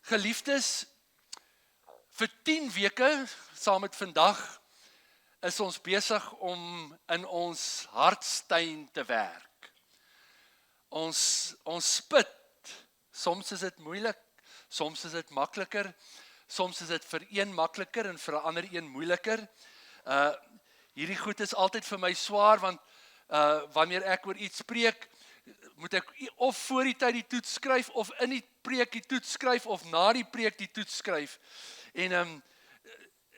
Geliefdes, vir 10 weke, saam met vandag, is ons besig om in ons hartstuin te werk. Ons spit, soms is dit moeilik, soms is dit makliker, soms is dit vir een makliker en vir 'n ander een moeiliker. Hierdie goed is altyd vir my swaar, want wanneer ek oor iets preek, moet ek of voor die tyd die toets skryf, of in die preek die toets skryf, of na die preek die toets skryf. En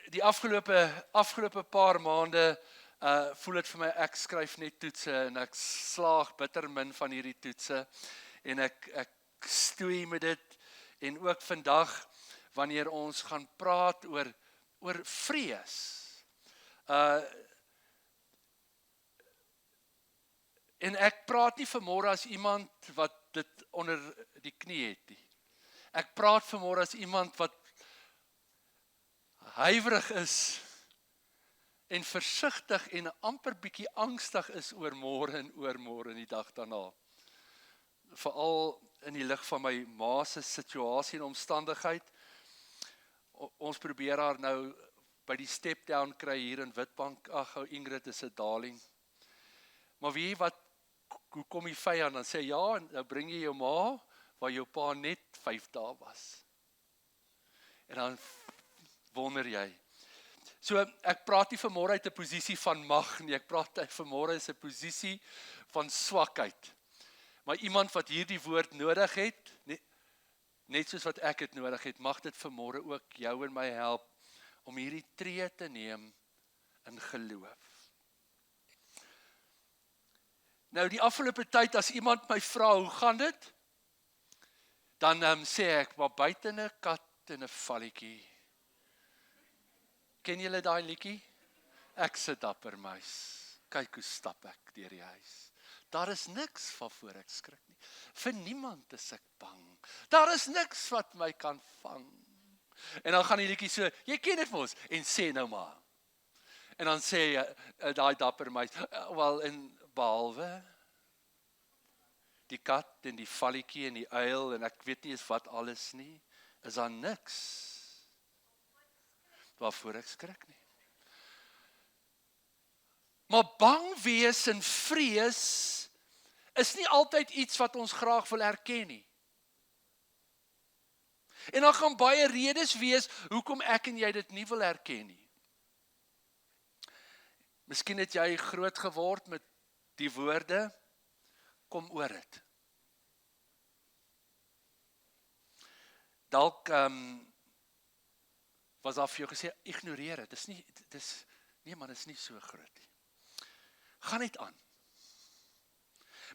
die afgelope paar maande voel dit vir my, ek skryf net toetse, en ek slaag bitter min van hierdie toetse, en ek stoei met dit, en ook vandag, wanneer ons gaan praat oor vrees. En ek praat nie vanmôre as iemand wat dit onder die knie het nie. Ek praat vanmôre as iemand wat huiwerig is en versigtig en amper bietjie angstig is oor môre en oormôre en die dag daarna. Veral in die lig van my ma se situasie en omstandigheid. Ons probeer haar nou by die step down kry hier in Witbank. Ag, ou Ingrid is 'n darling. Maar weet jy wat, hoe kom die vyand? Dan sê ja, en nou bring jy jou ma waar jou pa net 5 dae was. En dan wonder jy. So ek praat nie vanmôre uit 'n posisie van mag nie, ek praat vanmôre uit 'n posisie van swakheid. Maar iemand wat hierdie woord nodig het, net soos wat ek dit nodig het, mag dit vanmôre ook jou en my help om hierdie tree te neem in geloof. Nou die afgelope tyd, as iemand my vra, hoe gaan dit? Dan sê ek, maar buite 'n kat en 'n valletjie. Ken julle daai liedjie? Ek se dapper muis, kyk hoe stap ek deur die huis. Daar is niks waarvoor ek skrik nie. Vir niemand is ek bang. Daar is niks wat my kan vang. En dan gaan die liedjie so, jy ken dit mos, en sê nou maar. En dan sê daai dapper muis, wel, en behalwe die kat en die valletjie en die uil, en ek weet nie eens wat alles nie, is daar niks waarvoor ek skrik nie. Maar bang wees en vrees is nie altyd iets wat ons graag wil erken nie. En daar gaan baie redes wees hoekom ek en jy dit nie wil erken nie. Miskien het jy groot geword met die woorde, kom oor dit. Dalk was daar vir jou gesê, ignoreer dit. Nee man, dit is nie so groot nie. Gaan net aan.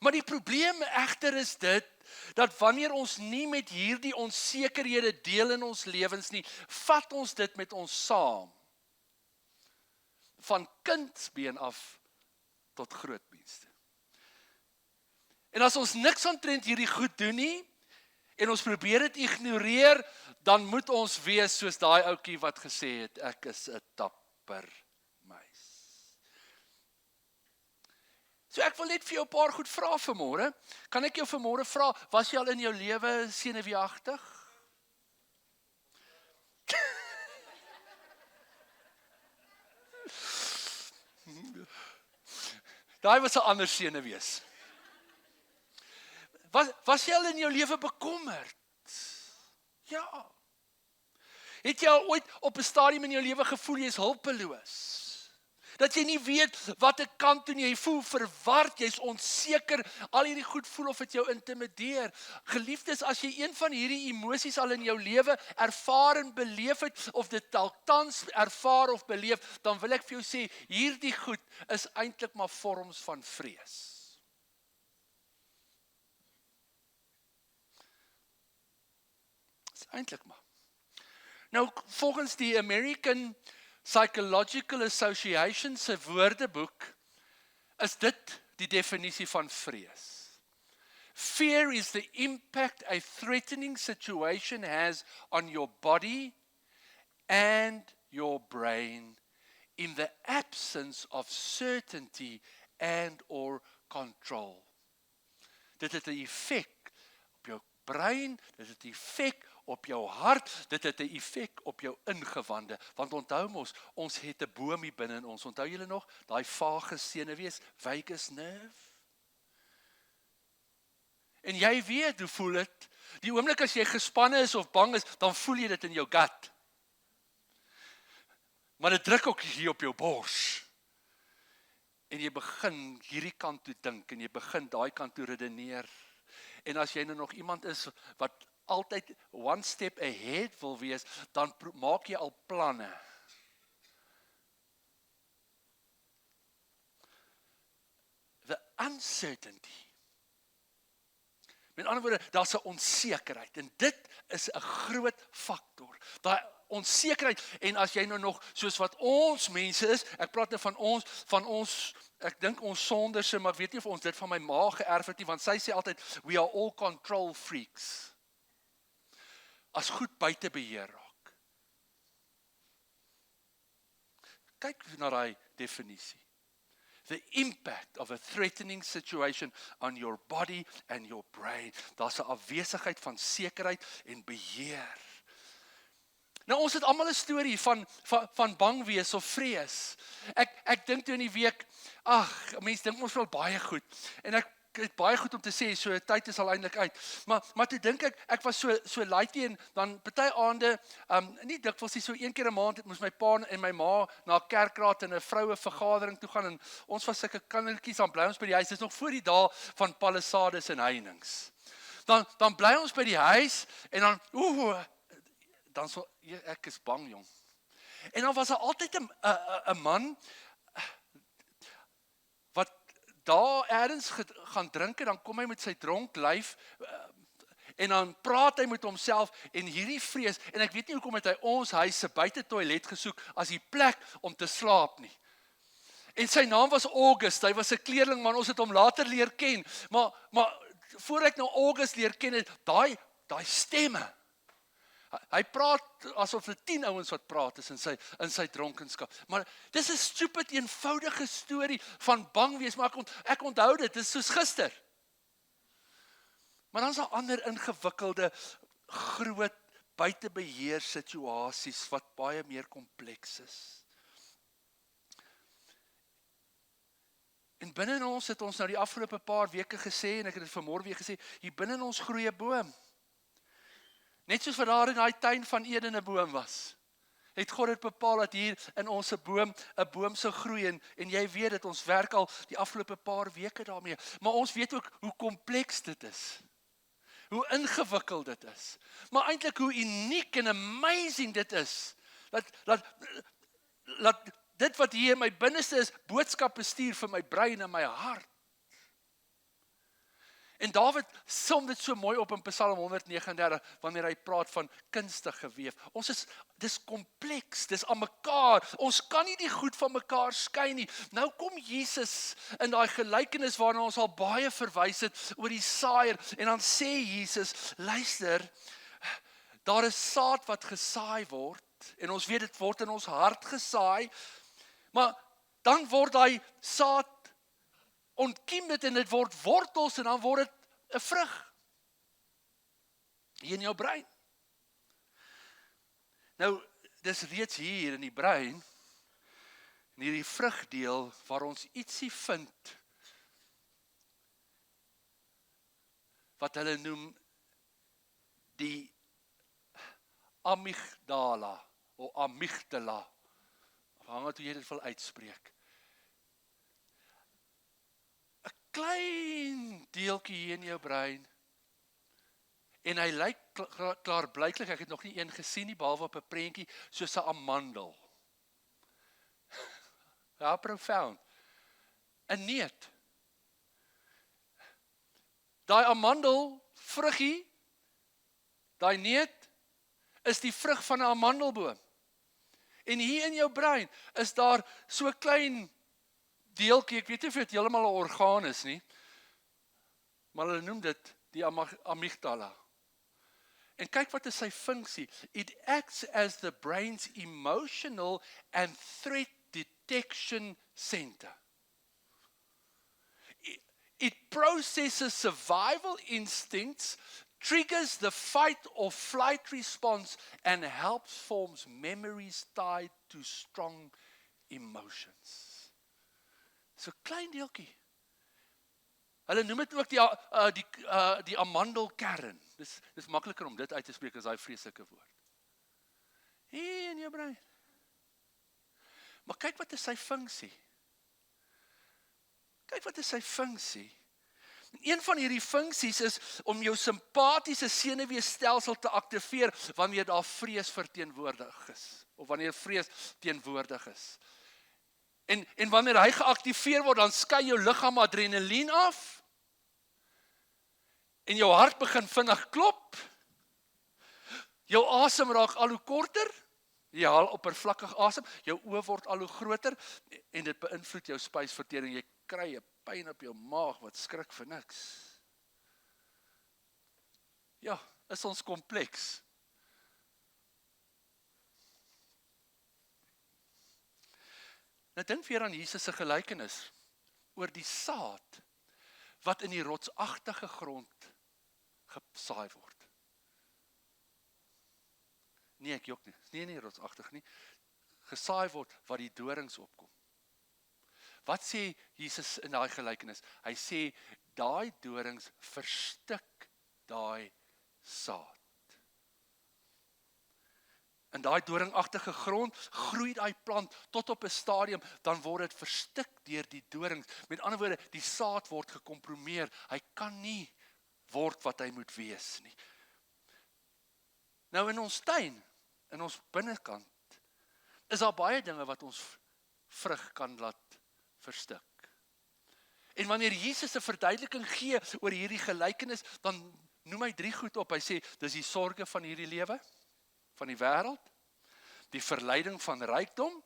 Maar die probleem egter is dit, dat wanneer ons nie met hierdie onsekerhede deel in ons lewens nie, vat ons dit met ons saam. Van kindsbeen af tot grootmense. En as ons niks omtrent hierdie goed doen nie, en ons probeer dit ignoreer, dan moet ons wees soos daai ouetjie wat gesê het, ek is 'n dapper muis. So ek wil net vir jou 'n paar goed vra vanmôre. Kan ek jou vanmôre vra, was jy al in jou lewe senuweeagtig? Daai was 'n ander senuwees. Was jy al in jou lewe bekommerd? Ja. Het jy al ooit op 'n stadium in jou lewe gevoel jy is hulpeloos? Dat jy nie weet wat ek kan doen, jy voel verward, jy's onseker, al hierdie goed voel of dit jou intimideer. Geliefdes, as jy een van hierdie emosies al in jou lewe ervaar en beleef het, of dit dalk tans ervaar of beleef, dan wil ek vir jou sê, hierdie goed is eintlik maar vorms van vrees. Dis eintlik maar. Nou, volgens die American Psychological Association se woordeboek, is dit die definisie van vrees. Fear is the impact a threatening situation has on your body and your brain in the absence of certainty and or control. Dit het 'n effek op jou brein, dit het 'n effek op jou hart, dit het 'n effek op jou ingewande. Want onthou mos, ons het 'n boom hier binne in ons. Onthou julle nog, daai vagus senuwees, vagus nerve? En jy weet, hoe voel dit? Die oomblik as jy gespanne is of bang is, dan voel jy dit in jou gut. Maar dit druk ook hier op jou bors. En jy begin hierdie kant toe dink, en jy begin daai kant toe redeneer. En as jy nou nog iemand is wat altyd one step ahead wil wees, dan maak jy al planne. The uncertainty. Met ander woorde, daar's 'n onsekerheid, en dit is 'n groot faktor. Daai onsekerheid, en as jy nou nog, soos wat ons mense is, ek praat nou van ons, ek dink ons sonderse, maar ek weet nie of ons dit van my ma geërf het nie, want sy sê altyd, we are all control freaks. As goed buite beheer raak. Kyk na daai definisie. The impact of a threatening situation on your body and your brain. Daar's 'n afwesigheid van sekerheid en beheer. Nou ons het almal 'n storie van bang wees of vrees. Ek dink toe in die week, mense dink ons wel baie goed. En ek het baie goed om te sê, so tyd is al eintlik uit. Maar toe dink ek was so laaitie, en dan party aande, nie dikwels nie, so een keer 'n maand het moes my pa en my ma na 'n kerkraad en 'n vroue vergadering toe gaan, en ons was sulke kindertjies, dan bly ons by die huis. Dis nog voor die dae van palisades en heininge. Dan bly ons by die huis, en dan so, ek is bang, jong. En dan was daar altyd 'n man wat daar ergens gaan drink, en dan kom hy met sy dronk lyf, en dan praat hy met homself, en hierdie vrees, en ek weet nie hoekom het hy ons huis se buite toilet gesoek as die plek om te slaap nie. En sy naam was August, hy was 'n kleerlingman, ons het hom later leer ken, maar voor ek nou August leer ken het, daai stemme. Hy praat asof dit 10 ouens wat praat is in sy dronkenskap. Maar dis 'n stupid eenvoudige storie van bang wees, maar ek onthou dit is soos gister. Maar dan's daar ander ingewikkelde, groot buitebeheer situasies wat baie meer kompleks is. En binne in ons het ons nou die afgelope paar weke gesê, en ek het dit vanmôre weer gesê, hier binne in ons groei 'n boom. Net soos wat daar in daai tuin van Eden 'n boom was, het God dit bepaal dat hier in ons 'n boom sou groei, en jy weet dit, ons werk al die afgelope paar weke daarmee, maar ons weet ook hoe kompleks dit is, hoe ingewikkeld dit is, maar eintlik hoe uniek en amazing dit is, dat dit wat hier in my binneste is, boodskappe stuur vir my brein en my hart. En Dawid som dit so mooi op in Psalm 139, wanneer hy praat van kunstig geweef. Dis kompleks, dis aan mekaar. Ons kan nie die goed van mekaar skei nie. Nou kom Jesus in daai gelykenis waarna ons al baie verwys het oor die saaier, en dan sê Jesus, luister, daar is saad wat gesaai word, en ons weet dit word in ons hart gesaai, maar dan word daai saad ontkiem dit, en dit word wortels, en dan word dit 'n vrug hier in jou brein. Nou, dis reeds hier in die brein, in hierdie vrugdeel, waar ons ietsie vind wat hulle noem die amygdala of amygdala, afhangend hoe jy dit wil uitspreek. Klein deeltjie hier in jou brein, en hy lyk klaarblyklik, ek het nog nie een gesien nie, behalwe op 'n prentjie, soos 'n amandel. Ja, profound. 'n neut. Daai amandel vruggie, daai neut, is die vrug van 'n amandelboom. En hier in jou brein is daar so klein deeltjie, ek weet nie of dit heeltemal 'n orgaan is nie, maar hulle noem dit die amygdala. En kyk wat is sy funksie. It acts as the brain's emotional and threat detection center. It processes survival instincts, triggers the fight or flight response and helps forms memories tied to strong emotions. So klein deeltjie. Hulle noem dit ook die amandelkern. Dis makliker om dit uit te spreek as daai vreeslike woord. Hier in jou brein. Maar kyk wat is sy funksie. Kyk wat is sy funksie. Een van hierdie funksies is om jou simpatiese senuweestelsel te aktiveer wanneer daar vrees verteenwoordig is. Of wanneer vrees teenwoordig is. En wanneer hy geaktiveer word, dan skei jou liggaam adrenalien af. En jou hart begin vinnig klop. Jou asem raak al hoe korter. Jy haal oppervlakkig asem. Jou oë word al hoe groter. En dit beïnvloed jou spysvertering. Jy kry 'n pyn op jou maag wat skrik vir niks. Ja, is ons kompleks. Nou dink weer aan Jesus se gelykenis oor die saad wat in die rotsagtige grond gesaai word. Nee, ek jok nie. Nie rotsagtig nie. Gesaai word wat die dorings opkom. Wat sê Jesus in daai gelykenis? Hy sê daai dorings verstik daai saad. In daai doringagtige grond groei daai plant tot op 'n stadium, dan word dit verstik deur die dorings. Met ander woorde, die saad word gekompromeer. Hy kan nie word wat hy moet wees nie. Nou in ons tuin, in ons binnekant, is daar baie dinge wat ons vrug kan laat verstik. En wanneer Jesus 'n verduideliking gee oor hierdie gelykenis, dan noem hy 3 goed op. Hy sê, dis die sorge van hierdie lewe, van die wêreld, die verleiding van rykdom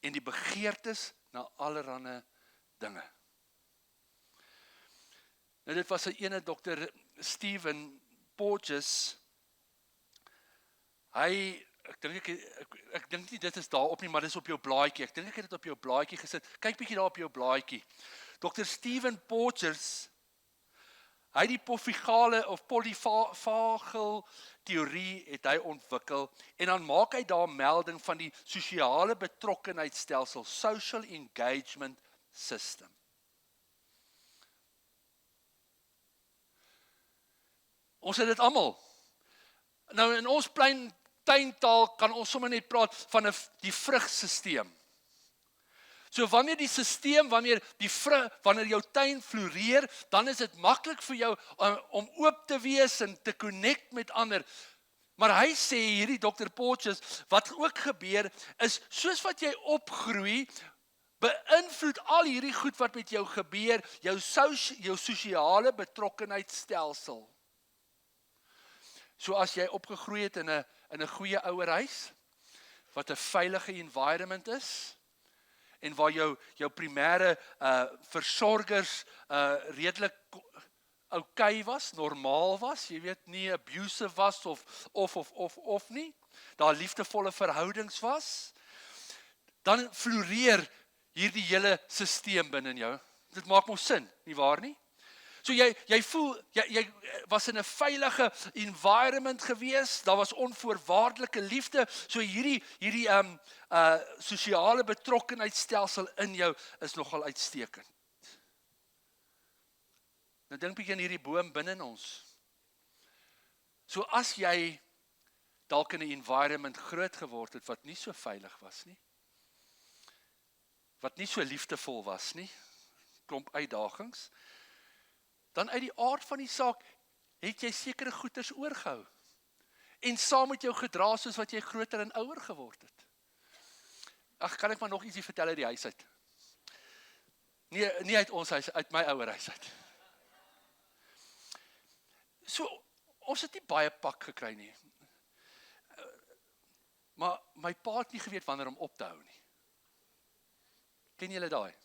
en die begeertes na allerlei dinge. Nou dit was 'n ene Dr. Stephen Porges. Ek dink nie dit is daarop nie, maar dit is op jou blaadjie. Ek dink ek het dit op jou blaadjie gesit. Kyk bietjie daar op jou blaadjie. Dr. Stephen Porges, hy het die polyfagel teorie het hy ontwikkel, en dan maak hy daar melding van die sosiale betrokkenheidsstelsel, social engagement system. Ons het dit almal. Nou in ons plain tuintaal kan ons sommer net praat van die vrugstelsel. So wanneer die stelsel, wanneer jou tuin floreer, dan is dit maklik vir jou om oop te wees en te connect met ander. Maar hy sê hierdie Dr. Porges, wat ook gebeur is soos wat jy opgroei, beïnvloed al hierdie goed wat met jou gebeur, jou sosiale betrokkenheidsstelsel. So as jy opgegroei het in 'n goeie ouerhuis, wat 'n veilige environment is, en waar jou primêre versorgers redelik okay was, normaal was, jy weet nie abusive was of nie, daar liefdevolle verhoudings was, dan floreer hierdie hele stelsel binne in jou. Dit maak mos sin, nie waar nie? So jy voel, jy was in 'n veilige environment gewees, daar was onvoorwaardelike liefde, so hierdie sosiale betrokkenheidsstelsel in jou is nogal uitstekend. Nou dink bietjie aan hierdie boom binne in ons. So as jy dalk in 'n environment groot geword het wat nie so veilig was nie, wat nie so liefdevol was nie, klomp uitdagings, dan uit die aard van die saak het jy sekere goeders oorgehou. En saam met jou gedra soos wat jy groter en ouer geword het. Ag, kan ek maar nog ietsie vertel uit die huis uit? Nie uit ons huis, uit my ouer huis uit. So, ons het nie baie pak gekry nie. Maar my pa het nie geweet wanneer om op te hou nie. Ken julle daai?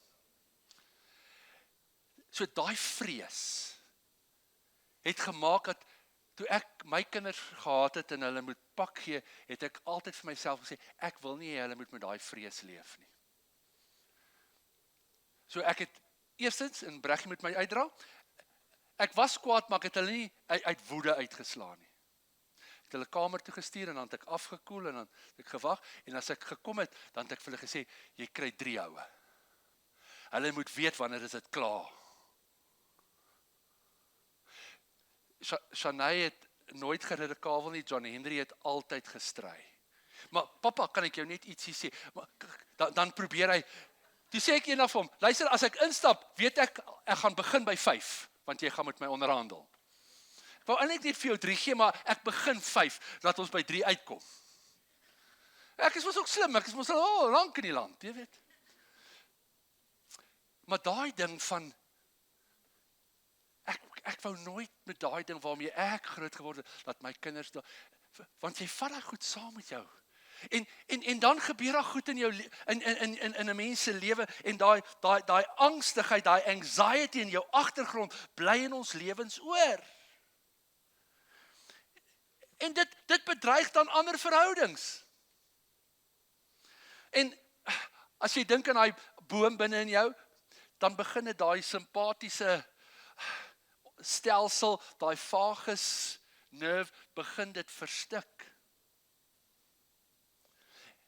So daai vrees het gemaak dat toe ek my kinders gehad het en hulle moet pak gee, het ek altyd vir myself gesê, ek wil nie hulle moet met daai vrees leef nie. So ek het eerstens, en Breggie moet my uitdra, Ek was kwaad, maar ek het hulle nie uit woede uitgeslaan nie. Ek het hulle kamer toe gestuur en dan het ek afgekoel en dan het ek gewag en as ek gekom het, dan het ek vir hulle gesê, jy kry 3 houe. Hulle moet weet wanneer is dit klaar. Shanae het nooit geredekabel nie, John Henry het altyd gestry. Maar papa, kan ek jou net ietsie sê? Maar, dan probeer hy, toe sê ek eendag vir hom, luister, as ek instap, weet ek gaan begin by 5, want jy gaan met my onderhandel. Ek wou eintlik net vir jou 3 gee, maar ek begin 5, dat ons by 3 uitkom. Ek is mos ook slim, ek is mos al lank in die land, jy weet. Maar daai ding van, ek wou nooit met daai ding waarmee ek groot geword het, dat my kinders, want jy vat daai goed saam met jou. En dan gebeur daar goed in jou in 'n mens se lewe en daai angstigheid, daai anxiety in jou agtergrond bly in ons lewens oor. En dit bedreig dan ander verhoudings. En as jy dink aan daai boom binne in jou, dan begin dit daai simpatiese stelsel, daai vagus nerve begin dit verstik.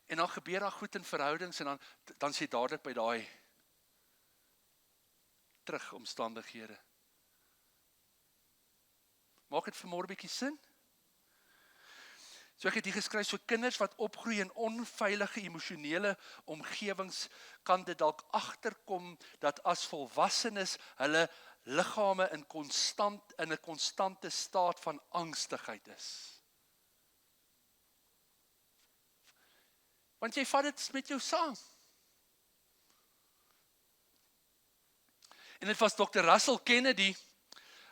En dan gebeur daar goed in verhoudings en dan sê dadelik by daai terug omstandighede. Maak dit vanmôre 'n bietjie sin? So ek het hier geskryf, so kinders wat opgroei in onveilige emosionele omgewings kan dit dalk agterkom dat as volwassenes hulle liggame in 'n konstante staat van angstigheid is. Want jy vat dit met jou saam. En dit was Dr. Russell Kennedy,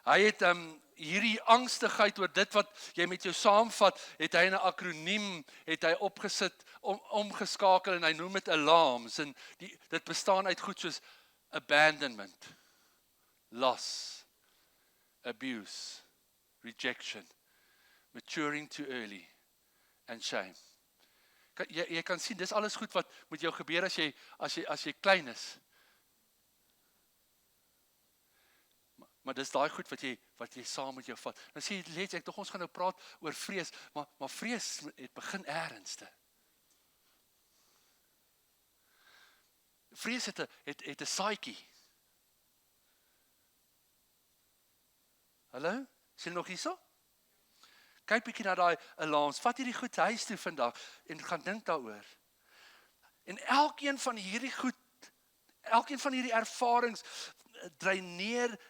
hy het hierdie angstigheid oor dit wat jy met jou saamvat, het hy in 'n akroniem, het hy opgesit, omgeskakel en hy noem dit alarms, en dit bestaan uit goed soos abandonment, loss, abuse, rejection, maturing too early, and shame. Jy kan sien, dis alles goed wat met jou gebeur as jy klein is. Maar dis daai goed wat jy saam met jou vat. Dan sê jy, ek dink ons gaan nou praat oor vrees, maar vrees het begin ernstig. Vrees het 'n saaitjie. Hallo? Is jy nog hierso? Kyk bietjie na daai alarms. Vat hierdie goed huis toe vandag en gaan dink daaroor. En elkeen van hierdie ervarings dreineer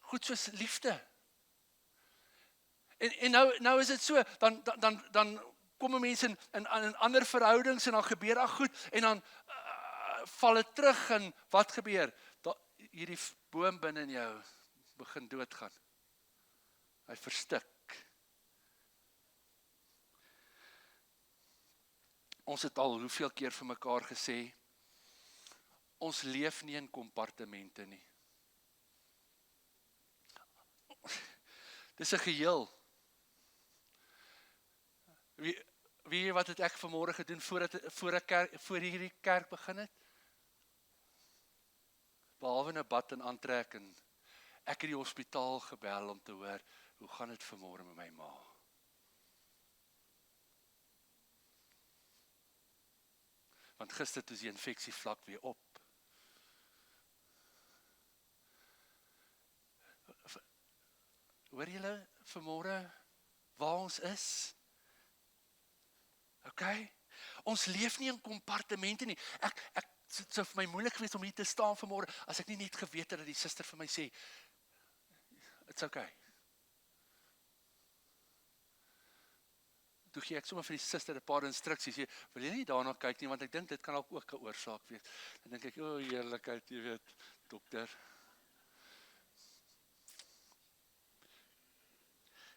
goed soos liefde. En nou is dit so, dan kom mense in ander verhoudings en dan gebeur daar goed en dan val dit terug en wat gebeur? Hierdie boom binne in jou begin doodgaan. Hy verstik. Ons het al hoeveel keer vir mekaar gesê, ons leef nie in kompartemente nie. Dis 'n geheel. Wie wat het ek vanmôre gedoen voor hierdie kerk begin het? Behalwe 'n bad en aantrek en ek het die hospitaal gebel om te hoor, hoe gaan dit vanmôre met my ma? Want gister is die infeksievlak weer op. Hoor julle vanmôre waar ons is? Okay? Ons leef nie in kompartemente nie. Ek sou vir my moeilik gewees om hier te staan vanmôre as ek nie net geweet het dat die suster vir my sê, it's okay. Toe gee ek sommer vir die suster 'n paar instruksies. Wil jy nie daarna kyk nie, want ek dink dit kan ook 'n oorsaak wees. Dan dink ek, heerlikheid, jy weet, dokter.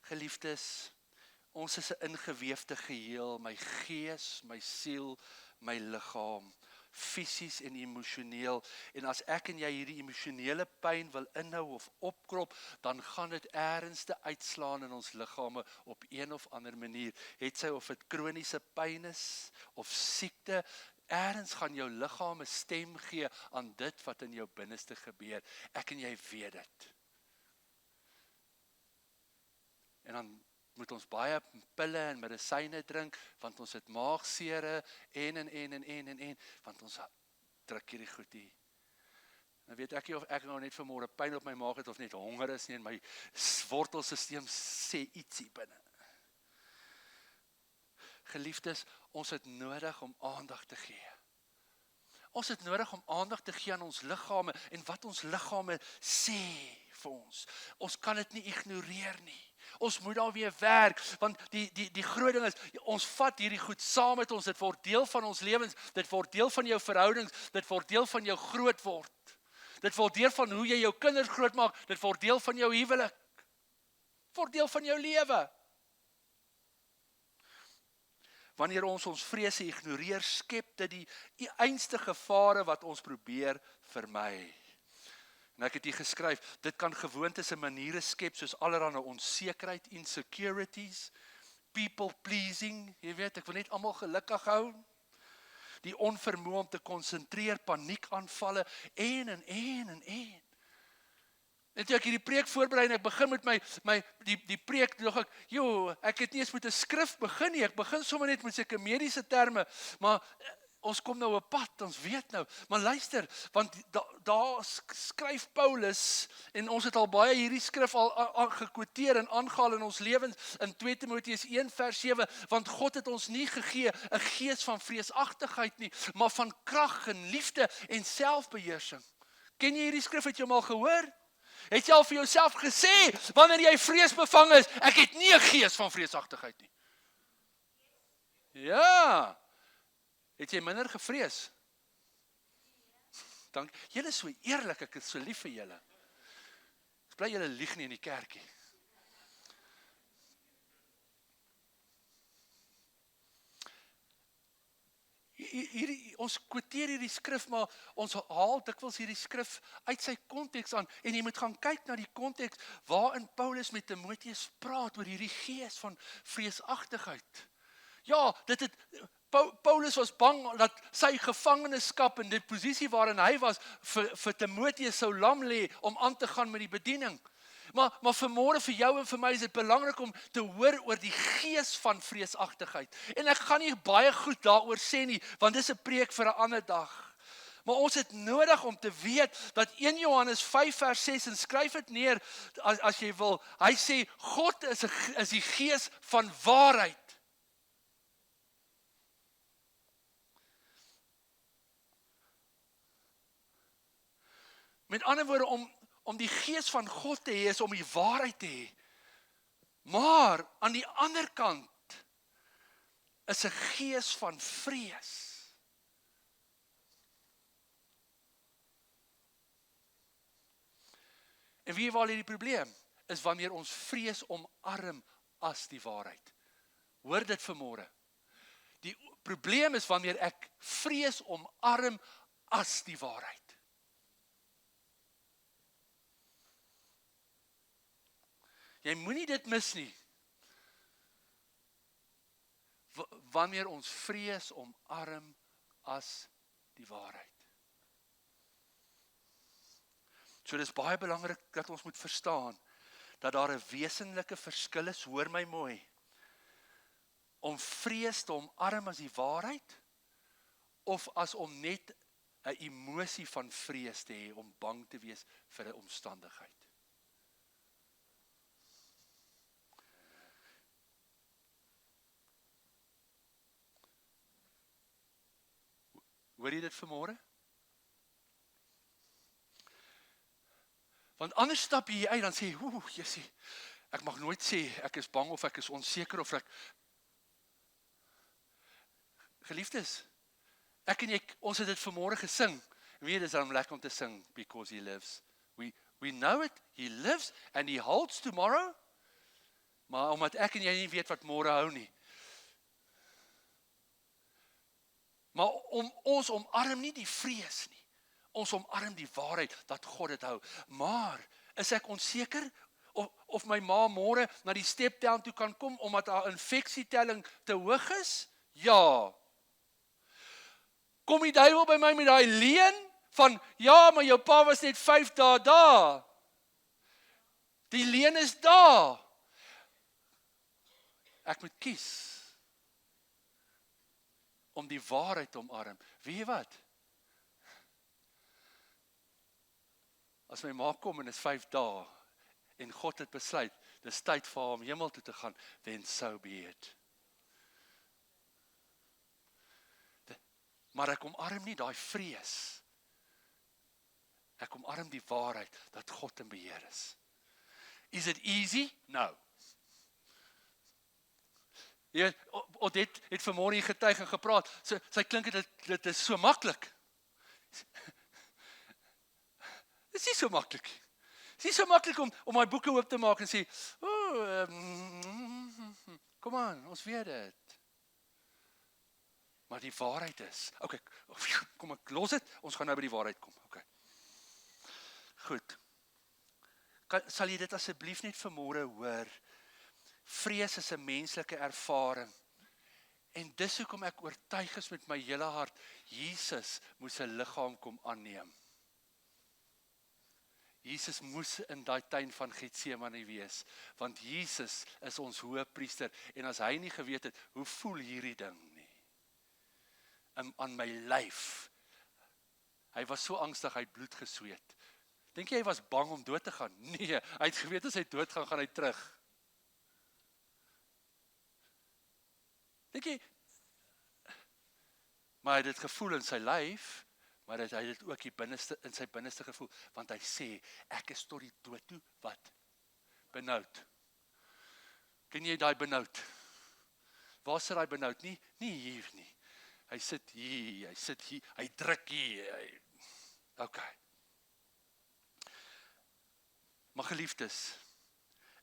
Geliefdes, ons is 'n ingeweefde geheel, my gees, my siel, my liggaam, fisies en emosioneel. En as ek en jy hierdie emosionele pyn wil inhou of opkrop, dan gaan dit ernstig uitslaan in ons liggame op een of ander manier. Het sy of dit kroniese pyn is, of siekte, ergens gaan jou liggaam 'n stem gee aan dit wat in jou binneste gebeur. Ek en jy weet dit. En dan moet ons baie pille en medisyne drink, want ons het maagsere en, want ons druk hierdie goed hier. Nou weet ek nie of ek nou net vanmôre pyn op my maag het of net honger is nie, en my wortelstelsel sê iets hier binne. Geliefdes, ons het nodig om aandag te gee. Ons het nodig om aandag te gee aan ons liggame en wat ons liggame sê vir ons. Ons kan dit nie ignoreer nie. Ons moet daar weer werk, want die groot ding is, ons vat hierdie goed saam met ons, dit word deel van ons lewens, dit word deel van jou verhoudings, dit word deel van jou groot word. Dit word deel van hoe jy jou kinders grootmaak, dit word deel van jou huwelik. Dit word deel van jou lewe. Wanneer ons vrese ignoreer, skep dit die einste gevare wat ons probeer vermy. En ek het hier geskryf, dit kan gewoontes en maniere skep soos allerlei onsekerheid, insecurities, people pleasing, jy weet, ek wil net almal gelukkig hou. Die onvermoë om te konsentreer, paniekaanvalle en. En toe ek hierdie preek voorberei en ek begin met die preek, dog ek het nie eens met 'n skrif begin nie, ek begin sommer net met seker mediese terme, maar ons kom nou op pad, ons weet nou, maar luister, want daar skryf Paulus, en ons het al baie hierdie skrif al gekwoteer en aangehaal in ons lewens, in 2 Timoteus 1 vers 7, want God het ons nie gegee 'n gees van vreesagtigheid nie, maar van krag en liefde en selfbeheersing. Ken jy hierdie skrif, het jy hom al gehoor? Het jy al vir jouself gesê, wanneer jy vreesbevang is, ek het nie 'n gees van vreesagtigheid nie. Ja, het jy minder gevrees? Dank, julle is so eerlik, ek is so lief vir julle. Ek bly julle lieg nie in die kerkie. Ons kwoteer hierdie skrif, maar ons haal dikwels hierdie skrif uit sy konteks aan, en jy moet gaan kyk na die konteks waarin Paulus met Timoteus praat oor hierdie gees van vreesagtigheid. Ja, Paulus was bang dat sy gevangenskap en die posisie waarin hy was vir Timoteus sou lam lê om aan te gaan met die bediening. Maar vanmôre vir jou en vir my is dit belangrik om te hoor oor die gees van vreesagtigheid. En ek gaan nie baie goed daaroor sê nie, want dis 'n preek vir 'n ander dag. Maar ons het nodig om te weet dat 1 Johannes 5 vers 6, en skryf dit neer as jy wil, hy sê, God is die gees van waarheid. Met ander woorde, om die gees van God te hê, is om die waarheid te hê. Maar, aan die ander kant, is 'n gees van vrees. En wie waar lê die probleem? Is wanneer ons vrees omarm as die waarheid. Hoor dit vanmôre. Die probleem is wanneer ek vrees omarm as die waarheid. Jy moenie dit mis nie. Wanneer ons vrees omarm as die waarheid. So dis baie belangrik dat ons moet verstaan dat daar 'n wesenlike verskil is, hoor my mooi, om vrees te omarm as die waarheid of as om net 'n emosie van vrees te hê, om bang te wees vir 'n omstandigheid. Hoor jy dit vanmôre? Want anders stap jy uit, dan sê jy, Jessie, ek mag nooit sê, ek is bang of ek is onseker of ek... Geliefdes, ek en jy, ons het dit vanmôre gesing. Weet jy, dis dan lekker om te sing, because he lives. We know it, he lives and he holds tomorrow. Maar omdat ek en jy nie weet wat môre hou nie. Maar ons omarm nie die vrees nie. Ons omarm die waarheid dat God dit hou. Maar is ek onseker of my ma môre na die stepdown toe kan kom omdat haar infeksietelling te hoog is? Ja. kom die duiwel by my met daai leuen van, ja, maar jou pa was net 5 dae daar. Die leuen is daar. Ek moet kies om die waarheid te omarm. Weet jy wat? As my ma kom en is 5 dae, en God het besluit, dis tyd vir haar om hemel toe te gaan, then so be it. Maar ek omarm nie daai vrees. Ek omarm die waarheid, dat God in beheer is. Is it easy? No. Odette het vanmôre hier getuig en gepraat, sy klink dit is so maklik. Dit is nie so maklik. Het is nie so maklik om my boeke oop te maak en sê, kom aan, ons weet dit. Maar die waarheid is, okay, kom ek los dit, ons gaan nou by die waarheid kom. Okay. Goed. Sal jy dit asseblief net vanmôre hoor? Vrees is 'n menslike ervaring. En dis hoekom ek oortuig is met my hele hart, Jesus moes 'n liggaam kom aanneem. Jesus moes in daai tuin van Getsemane wees, want Jesus is ons hoëpriester, en as hy nie geweet het, hoe voel hierdie ding nie? Aan my lyf. Hy was so angstig, hy het bloed gesweet. Dink jy hy was bang om dood te gaan? Nee, hy het geweet as hy dood gaan hy terug. Dink jy, maar hy het dit gevoel in sy lyf, maar hy het dit ook in sy binneste gevoel, want hy sê, ek is tot die dood toe, wat? Benoud. Ken jy daai benoud? Waar sit daai benoud? Nie hier nie. Hy sit hier, hy druk hier. Okay. Maar geliefdes,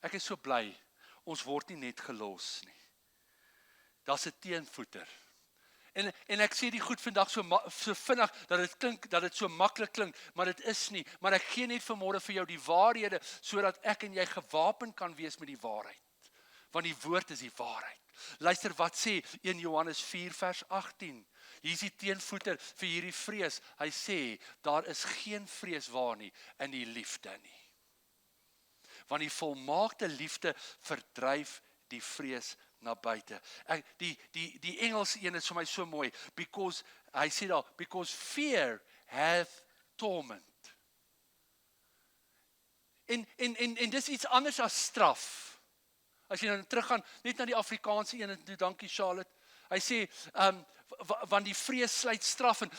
ek is so bly, ons word nie net gelos nie. Daar's 'n teenvoeter. En ek sê die goed vandag so vinnig, dat dit so maklik klink, maar dit is nie. Maar ek gee net vanmôre vir jou die waarhede, sodat ek en jy gewapen kan wees met die waarheid. Want die woord is die waarheid. Luister wat sê 1 Johannes 4 vers 18. Hier is die teenvoeter vir hierdie vrees. Hy sê, daar is geen vrees waar nie, in die liefde nie. Want die volmaakte liefde verdryf die vrees na buite. Die Engelse een is vir my so mooi, because, hy sê daar, because fear hath torment. En dis iets anders as straf. As jy nou teruggaan, net na die Afrikaanse een, en dankie Charlotte, hy sê, want die vrees sluit straf in.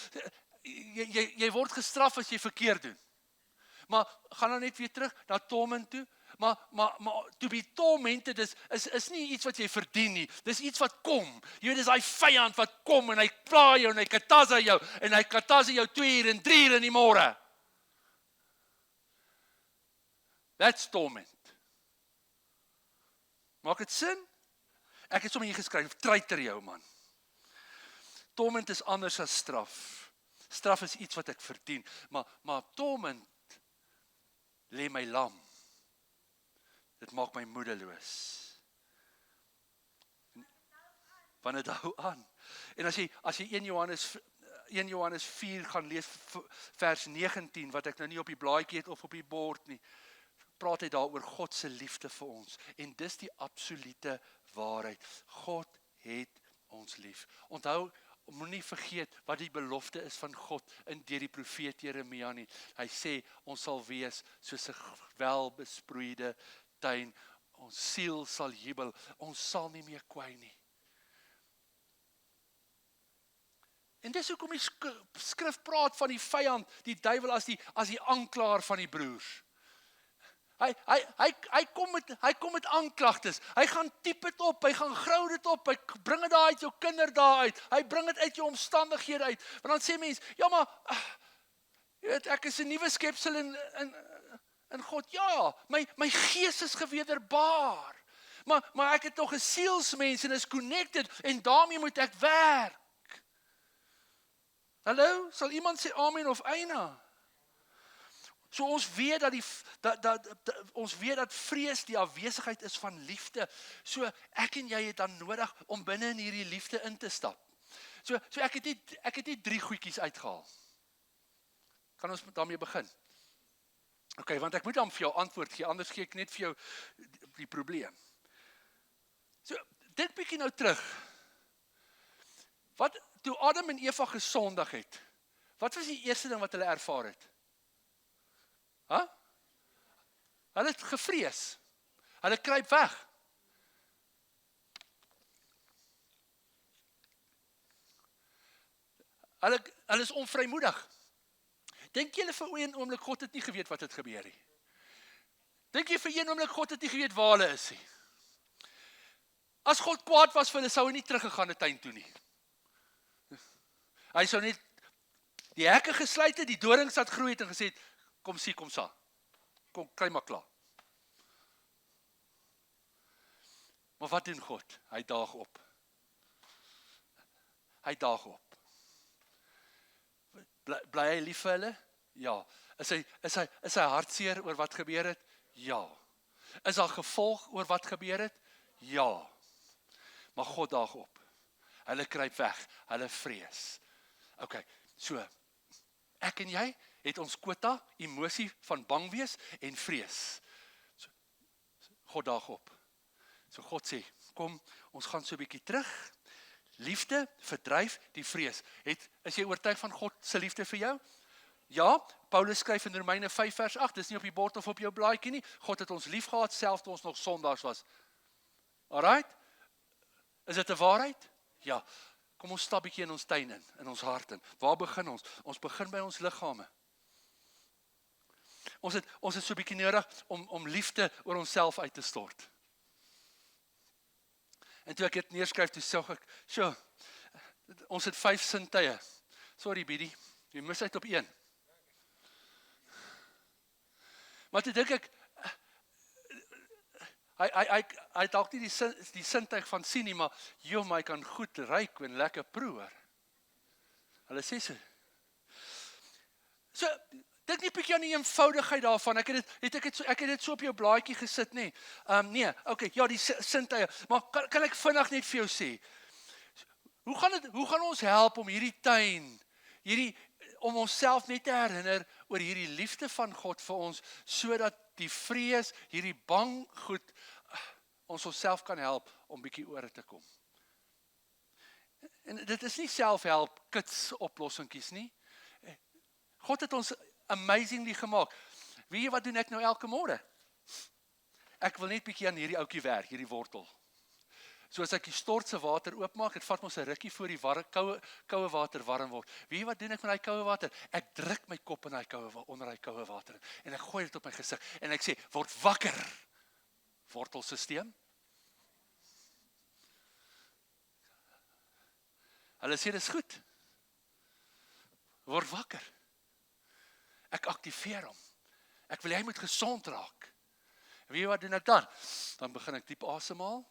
Jy word gestraf as jy verkeerd doen. Maar gaan nou net weer terug, na torment toe. Maar to be tormented is nie iets wat jy verdien nie. Dis iets wat kom. Jy weet, dis hy vyand wat kom en hy pla jou en hy katasa jou en hy katasa jou 2 uur en 3 uur in die môre. That's torment. Maak dit sin? Ek het sommer hier geskryf, treiter jou man. Torment is anders as straf. Straf is iets wat ek verdien, maar torment lê my lam. Dit maak my moedeloos. Want dit hou aan. En as jy 1 Johannes 4 gaan lees, vers 19, wat ek nou nie op die blaadjie het of op die bord nie, praat hy daar oor God se liefde vir ons. En dis die absolute waarheid. God het ons lief. Onthou, moenie vergeet wat die belofte is van God deur die profeet Jeremia nie. Hy sê, ons sal wees soos 'n welbesproeide tuin, ons siel sal jubel, ons sal nie meer kwai nie. En dis hoekom die skrif praat van die vyand, die duiwel as die aanklaer van die broers. Hy kom met aanklagtes, hy gaan typ dit op, hy gaan grou dit op, hy bring dit daar uit jou kinder daar uit, hy bring dit uit jou omstandighede uit, want dan sê mens, ja maar, jy weet, ek is 'n nuwe skepsel in God, ja, my gees is gewederbaar, maar ek het nog 'n sielsmens en is connected, en daarmee moet ek werk. Hallo, sal iemand sê amen of eina? So ons weet ons weet dat vrees die afwesigheid is van liefde. So ek en jy het dan nodig om binne in hierdie liefde in te stap. So ek het nie 3 goedjies uitgehaal. Kan ons daarmee begin? Okay, want ek moet dan vir jou antwoord gee, anders gee ek net vir jou die probleem. So, dink bietjie nou terug. Wat, toe Adam en Eva gesondig het, wat was die eerste ding wat hulle ervaar het? Hulle het gevrees. Hulle kruip weg. Hulle is onvrymoedig. Dink julle vir een oomblik God het nie geweet wat het gebeur nie? Dink jy vir een oomblik God het nie geweet waar hulle is nie? As God kwaad was vir hulle, sou hy nie teruggegaan het tuin toe nie. Hy sou net die hekke gesluit het, die dorings wat groei het en gesê het, kom sien, kom sa. Kom, kry maar klaar. Maar wat doen God? Hy daag op. Hy daag op. Bly hy lief vir hulle? Ja. Is hy hartseer oor wat gebeur het? Ja. Is daar gevolg oor wat gebeur het? Ja. Maar God daag op. Hulle kruip weg, hulle vrees. Okay, so, ek en jy het ons quota, emosie van bang wees en vrees. So, God daag op. So God sê, kom, ons gaan so 'n bietjie terug. Liefde verdryf die vrees. Is jy oortuig van God se liefde vir jou? Ja, Paulus skryf in Romeine 5 vers 8, dis nie op die bord of op jou blaadjie nie. God het ons lief gehad, selfs toe ons nog sondaars was. Alright? Is dit 'n waarheid? Ja. Kom ons stap bietjie in ons tuin in ons hart in. Waar begin ons? Ons begin by ons liggame. Ons het so bietjie nodig om liefde oor onsself uit te stort. En toe ek dit neerskryf, toe sê ek, sjoe, ons het 5 sintuie. Sorry Biddy, jy mis uit op 1. Maar toe dink ek, hy dalk nie die sintuig van sien nie, maar my kan goed ruik en lekker proe. Hulle sê so. So, dink nie bietjie aan die eenvoudigheid daarvan. Ek het dit so op jou blaadjie gesit, nee. Nee, okay, ja, die sintuie. Maar kan ek vinnig net vir jou sê, hoe gaan ons help om hierdie tuin, om onsself net te herinner oor hierdie liefde van God vir ons, sodat die vrees, hierdie bang goed, ons onsself kan help om bietjie oor te kom. En dit is nie selfhelp kits oplossingkies nie. God het ons amazingly gemaak. Weet jy wat doen ek nou elke môre? Ek wil net bietjie aan hierdie ouetjie werk, hierdie wortel. So as ek die stortse water oopmaak, dit vat ons 'n rukkie voor die koue water warm word. Weet jy wat doen ek met daai koue water? Ek druk my kop in onder daai koue water en ek gooi dit op my gesig en ek sê, word wakker, wortelsisteem. Hulle sê, dis goed. Word wakker. Ek aktiveer hom. Ek wil hy moet gesond raak. En weet jy wat doen ek dan? Dan begin ek diep asemhaal.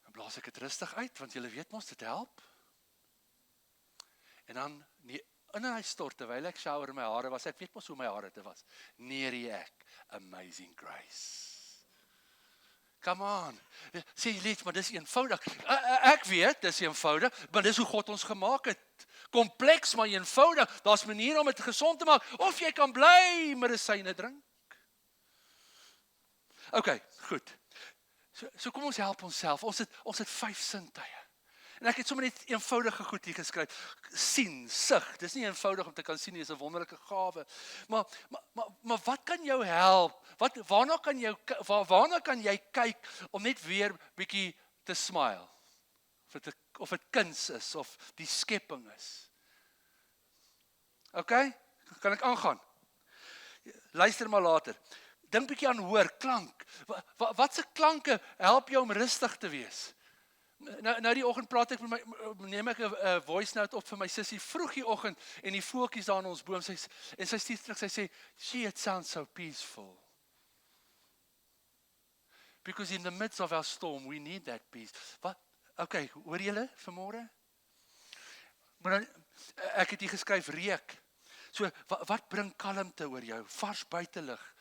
Dan blaas ek dit rustig uit, want julle weet mos, dit help. En dan, in hy stort, terwyl ek shower my hare was, ek weet mos hoe my hare te was, neer ek, amazing grace. Come on, sê jy lief, maar dis eenvoudig. Ek weet, dis eenvoudig, maar dis hoe God ons gemaak het. Kompleks, maar eenvoudig. Daar's maniere om dit gesond te maak, of jy kan bly medisyne drink. Okay, goed. So kom ons help onsself. Ons het 5 sintuie. En ek het sommer net eenvoudige goed hier geskryf. Sien, sig. Dis nie eenvoudig om te kan sien nie, is 'n wonderlike gawe. Maar wat kan jou help? Waarna kan jy kyk om net weer bietjie te smile? Of dit kuns is of die skepping is. Okay? Kan ek aangaan? Luister maar later. Dink bietjie aan hoor, klank. Wat se klanke help jou om rustig te wees? Nou die oggend praat ek met neem ek 'n voice note op vir my sussie vroeg die oggend en die voeltjies daar in ons boom en sy stuur terug, sy sê, "Gee, it sounds so peaceful." Because in the midst of our storm we need that peace. Okay, hoor julle vanmôre? Maar ek het hier geskryf reuk. So wat bring kalmte oor jou? Vars buitelug.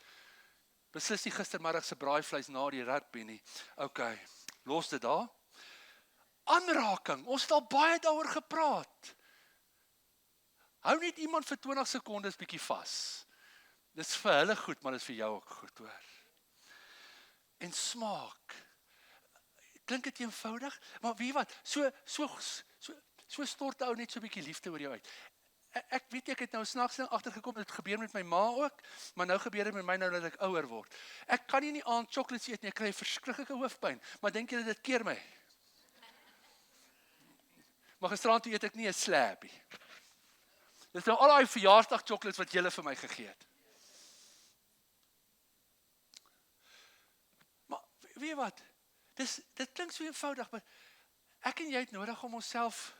Beslis nie gistermiddag se braaivleis na die rugby nie. Okay, los dit daar. Aanraking, ons het al baie daaroor gepraat. Hou net iemand vir 20 sekondes bietjie vas. Dis vir hulle goed, maar dis vir jou ook goed, hoor. En smaak. Klink dit eenvoudig? Maar weet jy wat? So stort ou net so 'n bietjie liefde oor jou uit. Ek weet ek het nou snaaks agtergekom, dit gebeur met my ma ook, maar nou gebeur dit met my nou dat ek ouer word. Ek kan nie aan chocolates eet nie, ek kry verskriklike hoofpyn, maar dink julle dit keer my? Maar gisterand eet ek nie 'n slab nie. Dis nou al daai verjaarsdag chocolates wat julle vir my gegee het. Maar weet jy wat? Dit klink so eenvoudig, maar ek en jy het nodig om onsself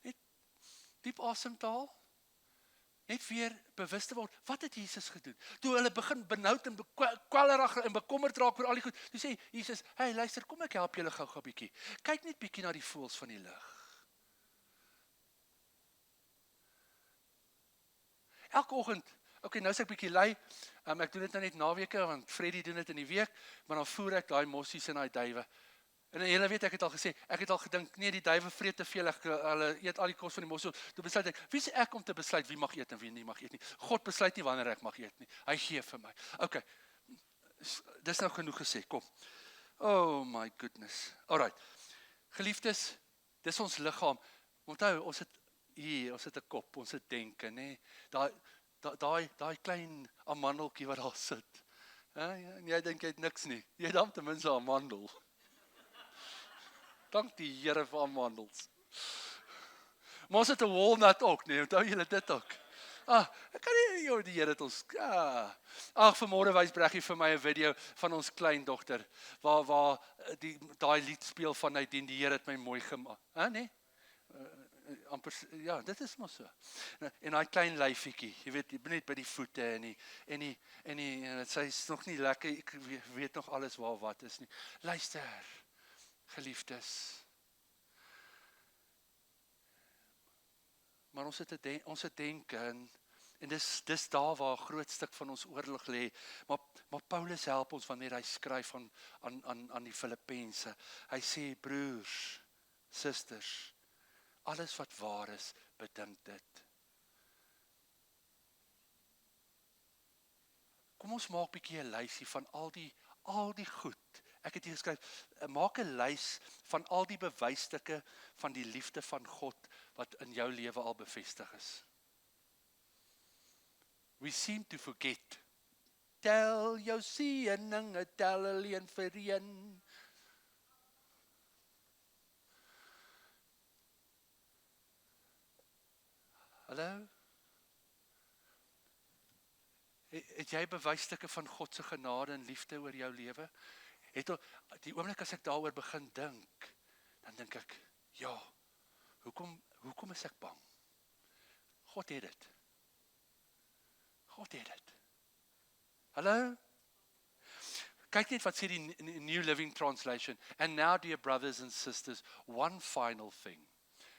net diep asem te haal. Net weer bewus te word, wat het Jesus gedoen? Toe hulle begin benoud en kwellerig en bekommerd raak oor al die goed, toe sê Jesus, hey luister, kom ek help julle gou bietjie. Kyk net bietjie na die voëls van die lug. Elke oggend, nou is ek bietjie lui, ek doen dit nou net naweke, want Freddy doen dit in die week, maar dan voer ek daai mossies en daai duwe. En julle weet, ek het al gesê, ek het al gedink, nee, die duwe vreet te veel, hulle eet al die kos van die mossies. Toe besluit ek, wie is ek om te besluit wie mag eet en wie nie mag eet nie? God besluit nie wanneer ek mag eet nie. Hy gee vir my. Okay, dis nou genoeg gesê, kom. Oh my goodness. Alright, geliefdes, dis ons liggaam. Onthou, ons het 'n kop, ons het denke, nê? Daai klein amandeltjie wat daar sit. En jy dink jy het niks nie. Jy het dan ten minste 'n amandel. Dank die Here vir amandels. Maar ons het 'n walnut ook, nee, onthou julle dit ook? Ek kan nie, die Here het ons, vanmôre wys Breggie vir my 'n video van ons kleindogter, waar daai lied speel van Nadine, die Here het my mooi gemaak. Nee? Amper, ja, dit is maar so. En daai klein lyfietjie, jy weet, net by die voete en sy is nog nie lekker, ek weet nog alles waar wat is nie. Luister, geliefdes. Maar ons het denke en dis daar waar 'n groot stuk van ons oorlog lê. Maar Paulus help ons wanneer hy skryf aan die Filippense. Hy sê, broers, susters, alles wat waar is, bedink dit. Kom ons maak 'n bietjie 'n lysie van al die goed. Ek het hier geskryf, maak 'n lys van al die bewysstukke van die liefde van God wat in jou lewe al bevestig is. We seem to forget. Tel jou seëninge, tel alleen vir een. Hallo? Het jy bewysstukke van God se genade en liefde oor jou lewe? Die oomblik as ek daaroor begin dink, dan dink ek, ja, hoekom is ek bang? God het dit. God het dit. Hallo? Kyk net wat sê die New Living Translation. And now, dear brothers and sisters, one final thing.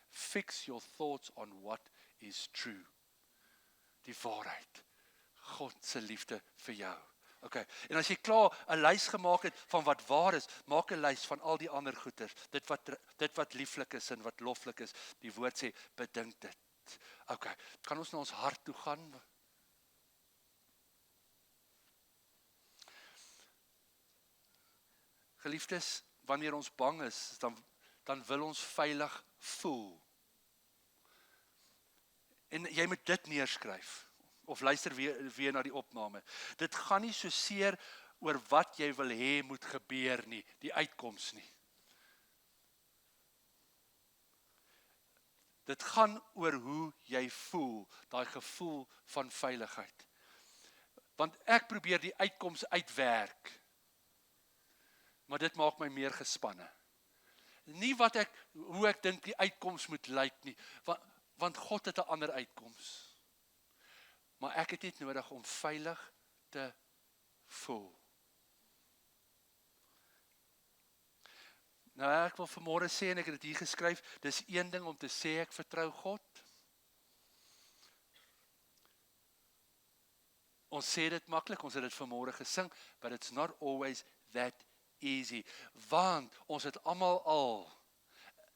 Fix your thoughts on what is true. Die waarheid. God se liefde vir jou. Okay. En as jy klaar 'n lys gemaak het van wat waar is, maak 'n lys van al die ander goeders. Dit wat lieflik is en wat loflik is. Die woord sê, bedink dit. Okay. Kan ons na ons hart toe gaan? Geliefdes, wanneer ons bang is, dan wil ons veilig voel. En jy moet dit neerskryf. Of luister weer na die opname. Dit gaan nie so seer oor wat jy wil hê moet gebeur nie, die uitkoms nie. Dit gaan oor hoe jy voel, daai gevoel van veiligheid. Want ek probeer die uitkoms uitwerk, maar dit maak my meer gespanne. Nie hoe ek dink die uitkoms moet lyk nie, want God het 'n ander uitkoms. Maar ek het net nodig om veilig te voel. Nou, ek wil vanmôre sê, en ek het dit hier geskryf, dis een ding om te sê ek vertrou God. Ons sê dit maklik, ons het dit vanmôre gesing, but it's not always that easy. Want ons het almal al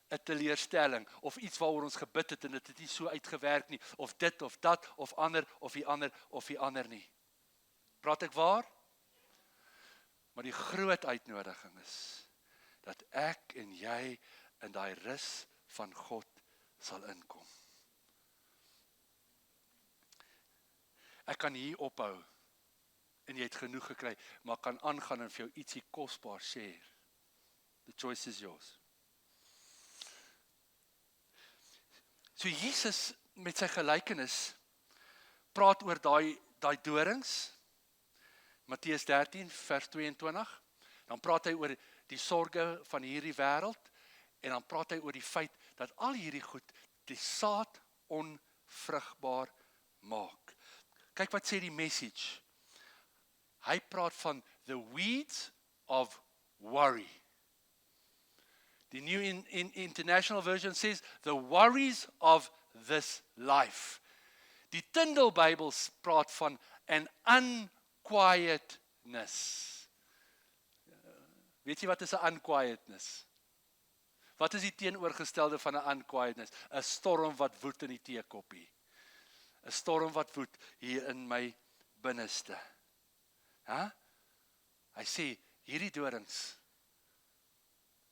'n teleurstelling, of iets waaroor ons gebid het en dit het nie so uitgewerk nie, of dit of dat, of ander, of die ander, of die ander nie. Praat ek waar? Maar die groot uitnodiging is, dat ek en jy in daai rus van God sal inkom. Ek kan hier ophou, en jy het genoeg gekry, maar kan aangaan en vir jou ietsie kosbaar share. The choice is yours. So Jesus met sy gelykenis praat oor daai dorings, Matteus 13 vers 22, dan praat hy oor die sorge van hierdie wêreld, en dan praat hy oor die feit dat al hierdie goed die saad onvrugbaar maak. Kyk wat sê die Message. Hy praat van the weeds of worry. Die New International Version says the worries of this life. Die Tyndale Bible praat van an unquietness. Weet jy wat is 'n unquietness? Wat is die teenoorgestelde van 'n unquietness? 'n Storm wat woed in die teekoppie. 'n Storm wat woed hier in my binneste. Hy sê, hierdie dorings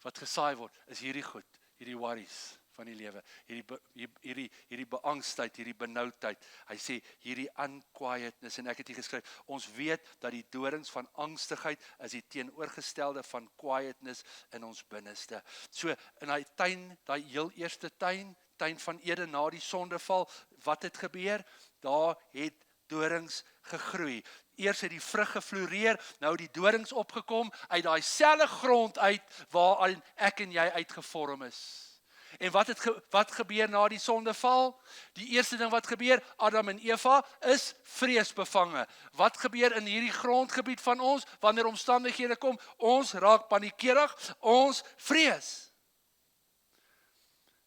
wat gesaai word, is hierdie goed, hierdie worries van die lewe, hierdie beangstheid, hierdie benoudheid. Hy sê, hierdie unquietness, en ek het hier geskryf, ons weet dat die dorings van angstigheid is die teenoorgestelde van quietness in ons binneste. So, in die tuin, die heel eerste tuin van Eden na die sondeval, wat het gebeur? Daar het dorings gegroei. Eers het die vrug gefloreer, nou die dorings opgekom, uit daai selfde grond uit, waarin ek en jy uitgevorm is. En wat gebeur na die sondeval? Die eerste ding wat gebeur, Adam en Eva is vreesbevange. Wat gebeur in hierdie grondgebied van ons, wanneer omstandighede kom? Ons raak paniekerig, ons vrees.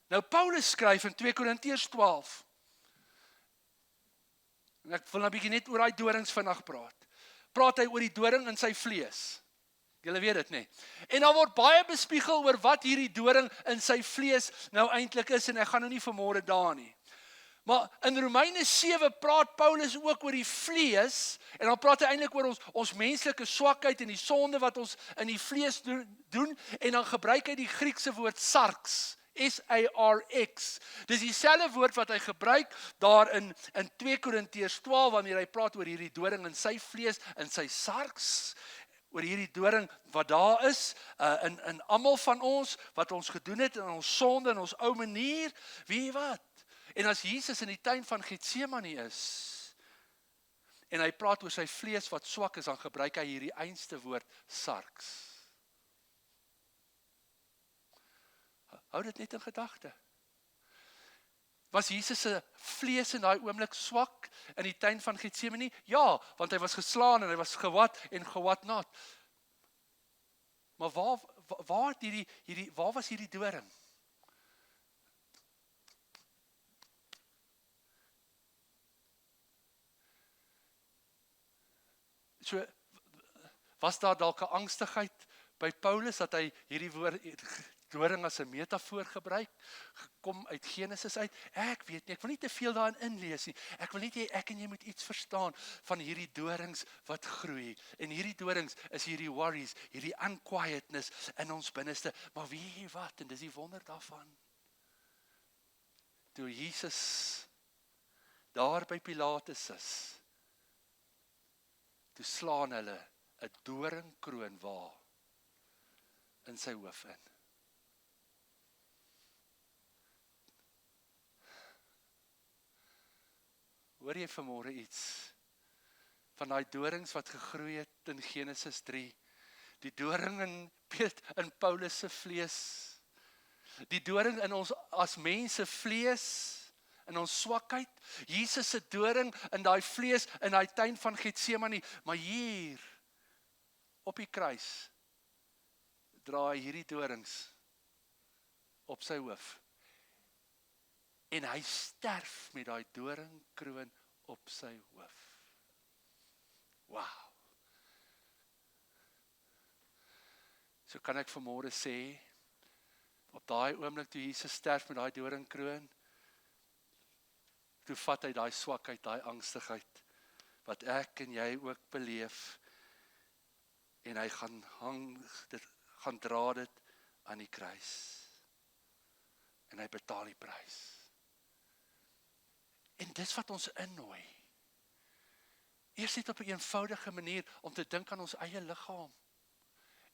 Nou Paulus skryf in 2 Korintiërs 12, en ek wil nou 'n bietjie net oor daai dorings vandag praat hy oor die doring in sy vlees. Julle weet dit, nee. En daar word baie bespiegel oor wat hierdie doring in sy vlees nou eintlik is, en ek gaan nou nie vanmôre daar nie. Maar in Romeine 7 praat Paulus ook oor die vlees, en dan praat hy eintlik oor ons menslike swakheid en die sonde wat ons in die vlees doen, en dan gebruik hy die Griekse woord sarx, S-A-R-X. Dis dieselfde woord wat hy gebruik daar in 2 Korintiërs 12, wanneer hy praat oor hierdie doring in sy vlees, in sy sarx, oor hierdie doring wat daar is, in almal van ons, wat ons gedoen het in ons sonde, in ons ou manier, weet jy wat? En as Jesus in die tuin van Getsemane is, en hy praat oor sy vlees wat swak is, dan gebruik hy hierdie einste woord, sarx. Hou dit net in gedagte. Was Jesus se vlees in daai oomblik swak in die tuin van Getsemane? Ja, want hy was geslaan en hy was gewat en gewat not. Maar waar was hierdie doring? So, was daar dalk 'n angstigheid by Paulus dat hy hierdie doring as 'n metafoor gebruik, kom uit Genesis uit? Ek weet nie, ek wil nie te veel daarin inlees nie. Ek wil net hê ek en jy moet iets verstaan van hierdie dorings wat groei. En hierdie dorings is hierdie worries, hierdie unquietness in ons binneste. Maar weet jy wat, en dis die wonder daarvan. Toe Jesus daar by Pilatus is, toe slaan hulle 'n doringkroon waar in sy hoof in. Hoor jy vanmôre iets van daai dorings wat gegroei het in Genesis 3? Die doring in Paulus se vlees. Die doring in ons as mense vlees, in ons swakheid. Jesus se doring in daai vlees, in daai tuin van Getsemane. Maar hier, op die kruis, draai hierdie dorings op sy hoof. En hy sterf met daai doringkroon op sy hoof. Wow. So kan ek vanmôre sê, Op daai oomblik toe Jesus sterf met daai doringkroon, toe vat hy daai swakheid, daai angstigheid, wat ek en jy ook beleef, en hy gaan dra dit aan die kruis. En hy betaal die prys. En dis wat ons innooi. Eers net op 'n eenvoudige manier om te dink aan ons eie liggaam.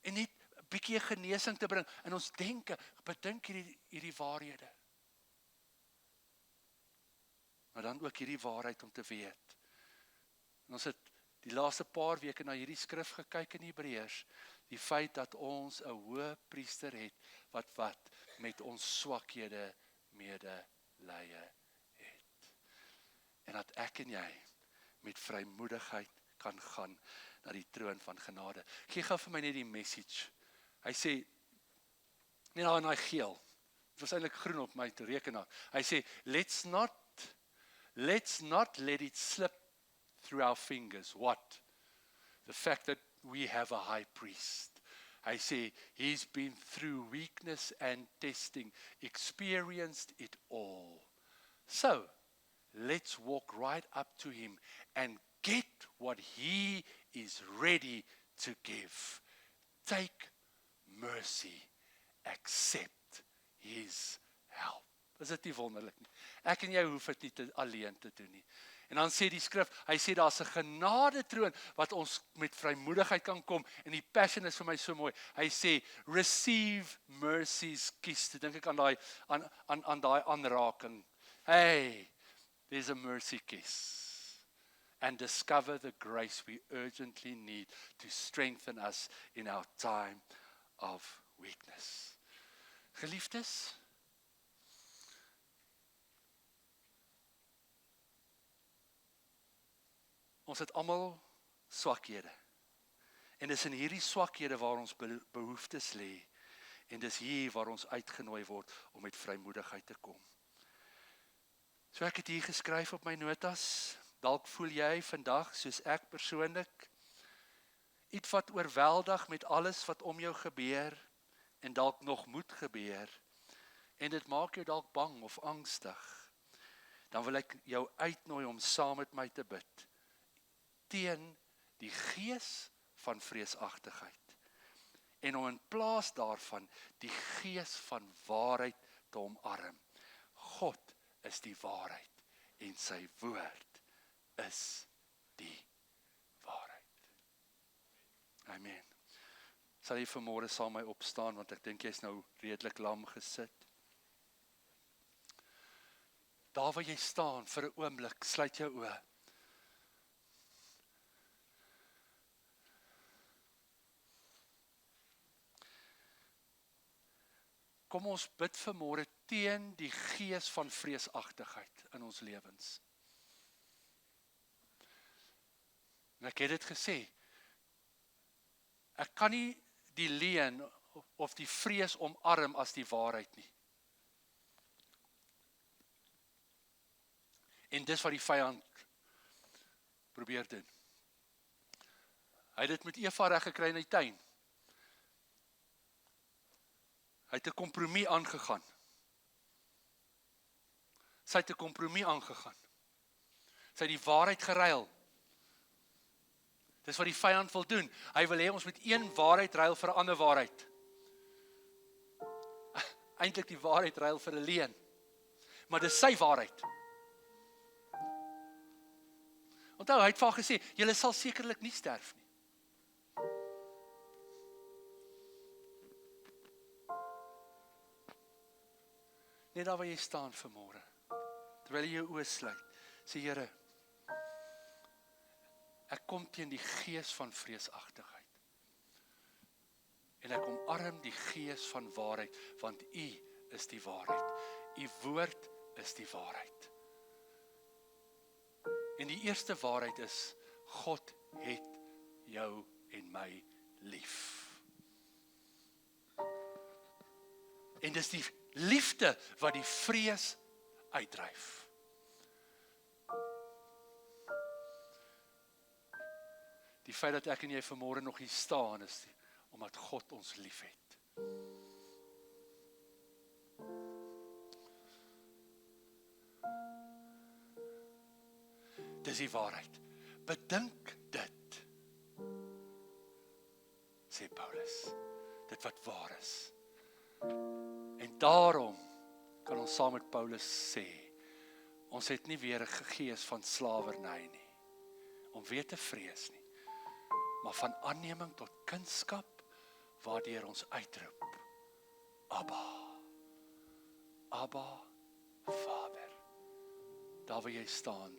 En net 'n bietjie genesing te bring in ons denke, bedink hierdie waarhede. Maar dan ook hierdie waarheid om te weet. En ons het die laaste paar weke na hierdie skrif gekyk in Hebreërs, die feit dat ons 'n hoë priester het, wat met ons swakhede medelee het. En dat ek en jy met vrymoedigheid kan gaan na die troon van genade. Gee gou vir my net die message. Hy sê, net daar in daai geel, het was eintlik groen op my rekenaar. Hy sê, let's not let it slip through our fingers. What? The fact that we have a high priest. I say, he's been through weakness and testing, experienced it all. So, let's walk right up to him and get what he is ready to give. Take mercy, accept his help. Is dit nie wonderlik nie? Ek en jy hoef dit nie alleen te doen nie. En dan sê die skrif, hy sê daar's 'n genadetroon wat ons met vrymoedigheid kan kom, en die passion is vir my so mooi. Hy sê, receive mercy's kiss. Dink ek aan daai aanraking. Hey, there's a mercy kiss. And discover the grace we urgently need to strengthen us in our time of weakness. Geliefdes, ons het almal swakhede. En dis in hierdie swakhede waar ons behoeftes lê. En dis hier waar ons uitgenooi word om met vrymoedigheid te kom. So ek het hier geskryf op my notas. Dalk voel jy vandag, soos ek persoonlik, iets wat oorweldig met alles wat om jou gebeur, en dalk nog moet gebeur, en dit maak jou dalk bang of angstig. Dan wil ek jou uitnooi om saam met my te bid, teen die gees van vreesagtigheid, en om in plaas daarvan die gees van waarheid te omarm. God is die waarheid, en sy woord is die waarheid. Amen. Sal jy vanmôre saam met my opstaan, want ek dink jy is nou redelik lam gesit. Daar waar jy staan, vir 'n oomblik, sluit jou oë. Kom ons bid vanmôre teen die gees van vreesagtigheid in ons lewens. En ek het dit gesê, ek kan nie die leuen of die vrees omarm as die waarheid nie. En dis wat die vyand probeer doen. Hy het dit met Eva reg gekry in die tuin. Hy het 'n kompromie aangegaan. Sy het 'n kompromie aangegaan. Sy het die waarheid geruil. Dis wat die vyand wil doen. Hy wil hê ons moet een waarheid ruil vir 'n ander waarheid. Eintlik die waarheid ruil vir 'n leuen. Maar dis sy waarheid. Onthou, hy het vir haar gesê, julle sal sekerlik nie sterf nie. Net daar waar jy staan vanmôre, terwyl jy jou oë sluit, sê Here, ek kom teen die gees van vreesagtigheid. En ek omarm die gees van waarheid, want U is die waarheid. U woord is die waarheid. En die eerste waarheid is, God het jou en my lief. En dis die liefde wat die vrees uitdryf. Die feit dat ek en jy vanmôre nog hier staan is omdat God ons lief het. Dis die waarheid. Bedink dit, sê Paulus, dit wat waar is. En daarom kan ons saam met Paulus sê, ons het nie weer 'n gees van slawerny nie, om weer te vrees nie, maar van aanneming tot kindskap, waardeur ons uitroep, Abba, Abba, Vader. Daar waar jy staan,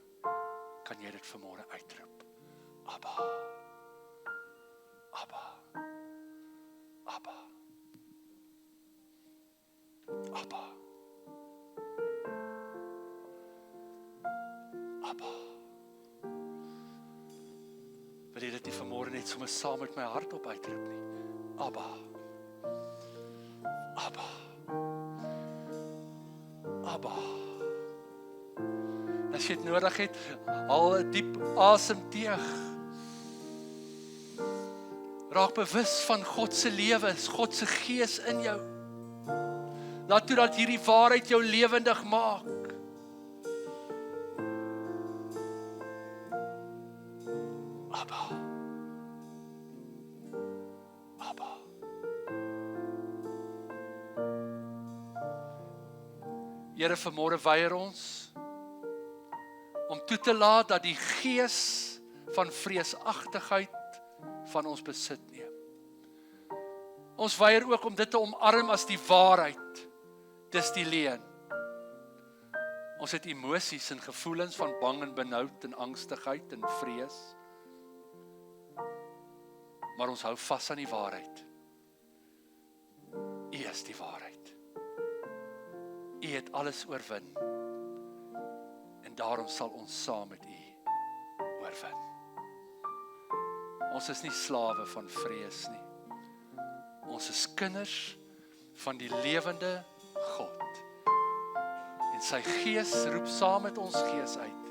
kan jy dit vanmôre uitroep, Abba, Abba, Abba, Abba, Abba. Wil jy dit nie vanmôre net sommer saam met my hart op uitroep nie? Abba, Abba, Abba. As jy dit nodig het, haal 'n diep asemteug. Raak bewus van God se lewe, God se gees in jou. Laat toe dat hierdie waarheid jou lewendig maak. Abba, Abba. Here, vanmôre weier ons om toe te laat dat die gees van vreesagtigheid van ons besit neem. Ons weier ook om dit te omarm as die waarheid. Dis die leuen. Ons het emosies en gevoelens van bang en benoud en angstigheid en vrees. Maar ons hou vas aan die waarheid. U is die waarheid. U het alles oorwin. En daarom sal ons saam met U oorwin. Ons is nie slawe van vrees nie. Ons is kinders van die lewende God. En sy gees roep saam met ons gees uit.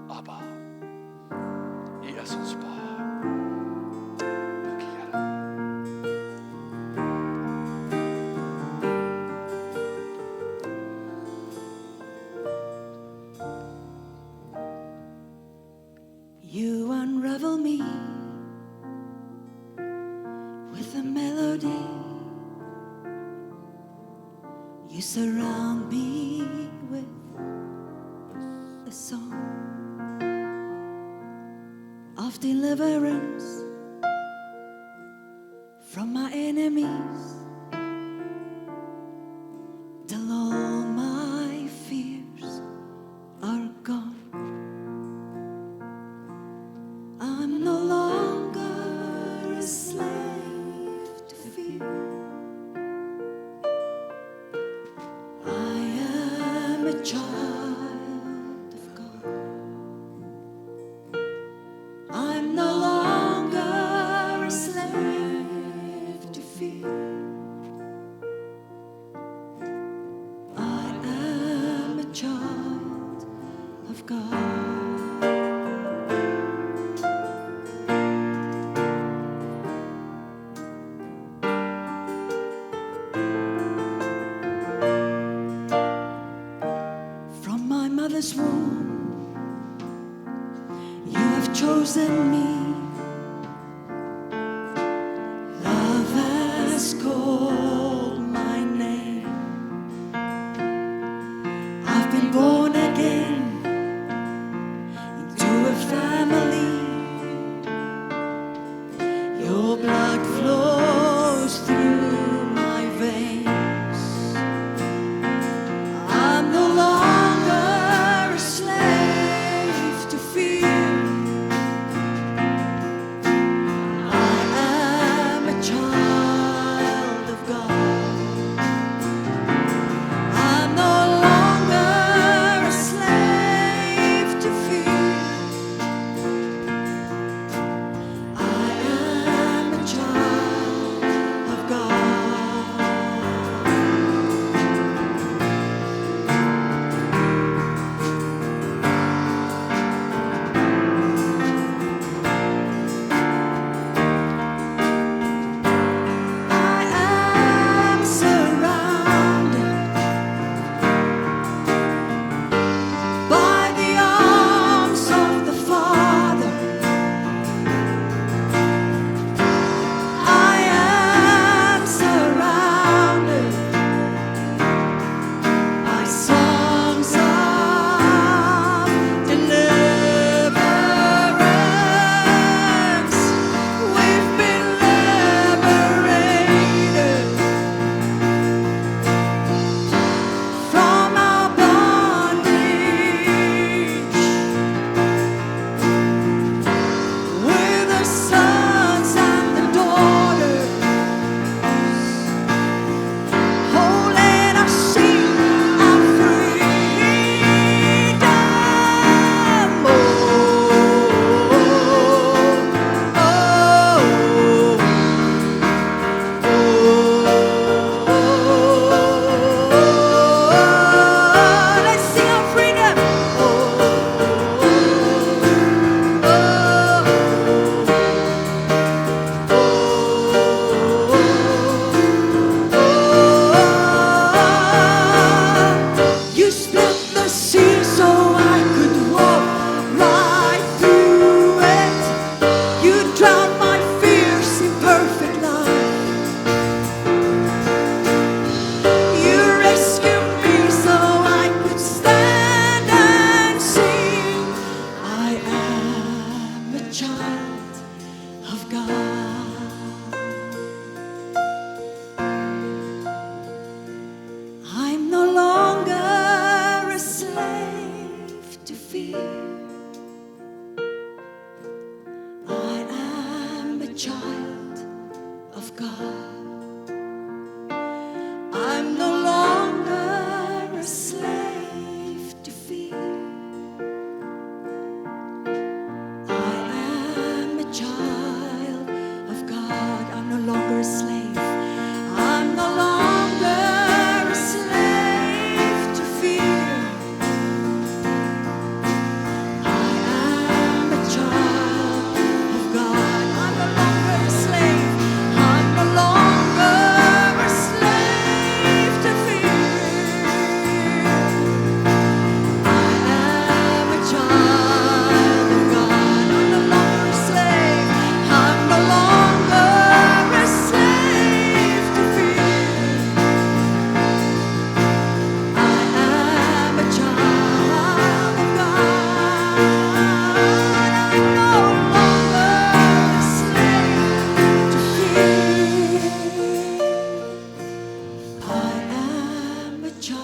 Abba, U is ons Pa. Dankie, Here. You unravel me with a melody. You surround me with a song of deliverance from my enemies. Till all my fears are gone. I'm no longer a slave to fear. I am a child of God. I'm no longer a slave to fear. I am a child of God. From my mother's womb, you have chosen me. Love has called my name. I've been born again into a family. Your blood flows through my veins. I'm no longer a slave to fear.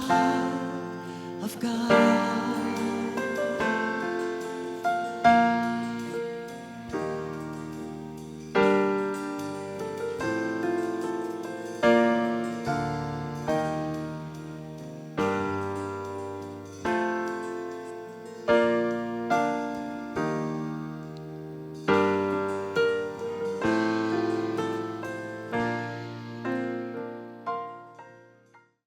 heart of God.